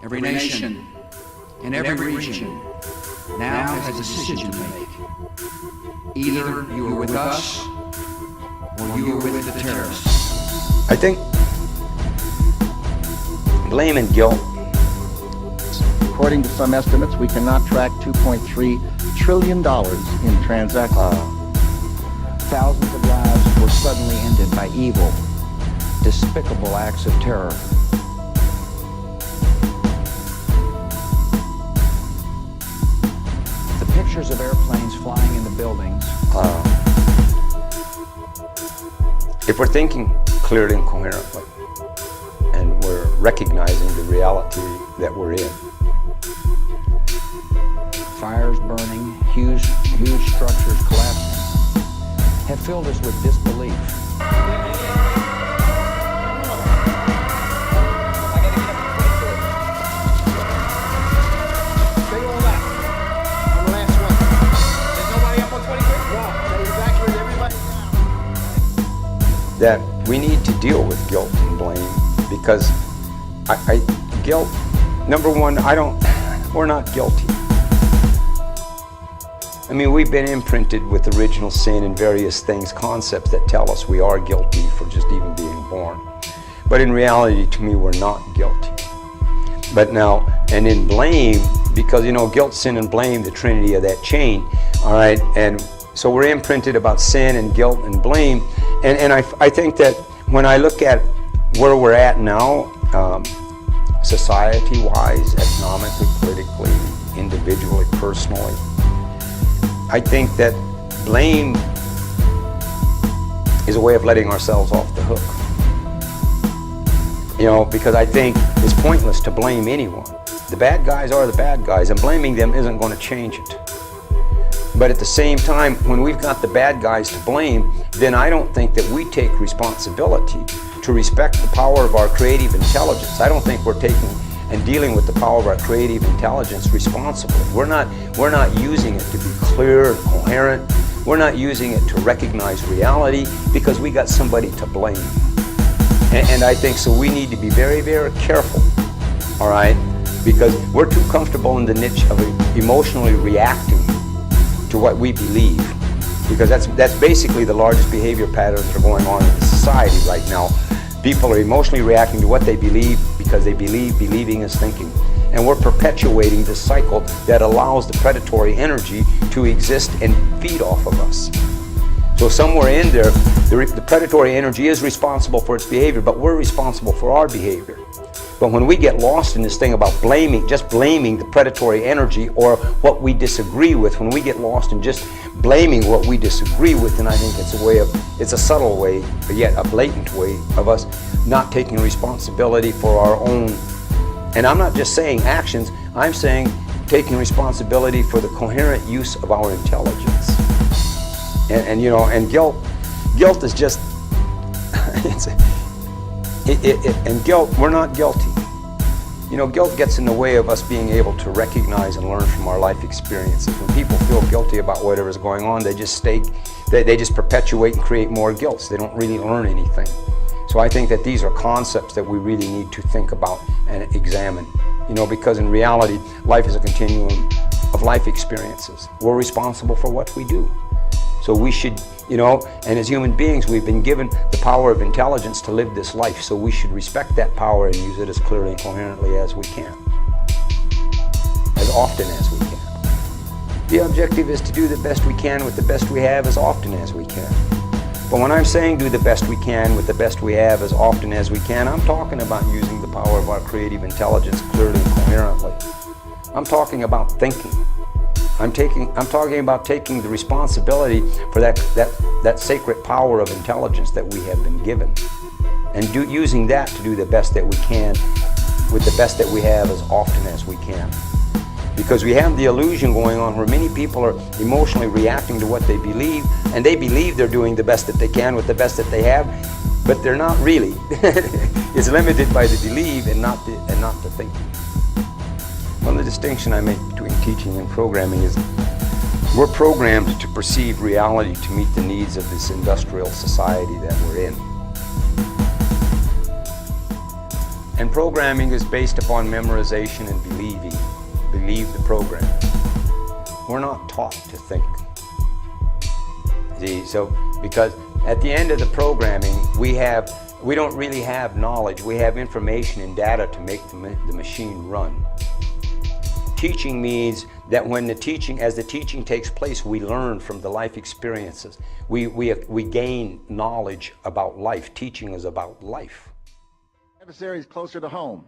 Every nation in every region now has a decision to make. Either you are with us or you are with the terrorists. I think blame and guilt. According to some estimates, we cannot track $2.3 trillion in transactions. Thousands of lives were suddenly ended by evil, despicable acts of terror. The pictures of airplanes flying into buildings. If we're thinking clearly and coherently, and we're recognizing the reality that we're in. Fires burning, huge structures collapsing, have filled us with disbelief. That we need to deal with guilt and blame, because guilt, number one, we're not guilty. I mean, we've been imprinted with original sin and various things, concepts that tell us we are guilty for just even being born. But in reality, to me, we're not guilty. But now, and in blame, because guilt, sin, and blame, the trinity of that chain, all right, and so we're imprinted about sin and guilt and blame, and I think that when I look at where we're at now, society-wise, economically, politically, individually, personally, I think that blame is a way of letting ourselves off the hook. Because I think it's pointless to blame anyone. The bad guys are the bad guys, and blaming them isn't going to change it. But at the same time, when we've got the bad guys to blame, then I don't think that we take responsibility to respect the power of our creative intelligence. I don't think we're taking and dealing with the power of our creative intelligence responsibly. We're not using it to be clear and coherent. We're not using it to recognize reality because we got somebody to blame. And I think so we need to be very, very careful, all right? Because we're too comfortable in the niche of emotionally reacting to what we believe. Because that's basically the largest behavior patterns that are going on in the society right now. People are emotionally reacting to what they believe because they believe believing is thinking. And we're perpetuating this cycle that allows the predatory energy to exist and feed off of us. So somewhere in there, the predatory energy is responsible for its behavior, but we're responsible for our behavior. But when we get lost in this thing about just blaming the predatory energy or what we disagree with, when we get lost in just blaming what we disagree with, then I think it's a subtle way, but yet a blatant way of us not taking responsibility for our own. And I'm not just saying actions, I'm saying taking responsibility for the coherent use of our intelligence. And guilt is just, and guilt, we're not guilty. Guilt gets in the way of us being able to recognize and learn from our life experiences. When people feel guilty about whatever's going on, they just perpetuate and create more guilt. So they don't really learn anything. So I think that these are concepts that we really need to think about and examine. Because in reality, life is a continuum of life experiences. We're responsible for what we do. So we should, and as human beings, we've been given the power of intelligence to live this life. So we should respect that power and use it as clearly and coherently as we can, as often as we can. The objective is to do the best we can with the best we have as often as we can. But when I'm saying do the best we can with the best we have as often as we can, I'm talking about using the power of our creative intelligence clearly and coherently. I'm talking about thinking. I'm talking about taking the responsibility for that sacred power of intelligence that we have been given, and using that to do the best that we can with the best that we have as often as we can. Because we have the illusion going on where many people are emotionally reacting to what they believe, and they believe they're doing the best that they can with the best that they have, but they're not really. It's limited by the belief and not the thinking. One of the distinctions I make between teaching and programming is we're programmed to perceive reality to meet the needs of this industrial society that we're in. And programming is based upon memorization and believing. Believe the program. We're not taught to think. See, so because at the end of the programming, we don't really have knowledge. We have information and data to make the machine run. Teaching means that as the teaching takes place, we learn from the life experiences. We gain knowledge about life. Teaching is about life. Adversaries closer to home.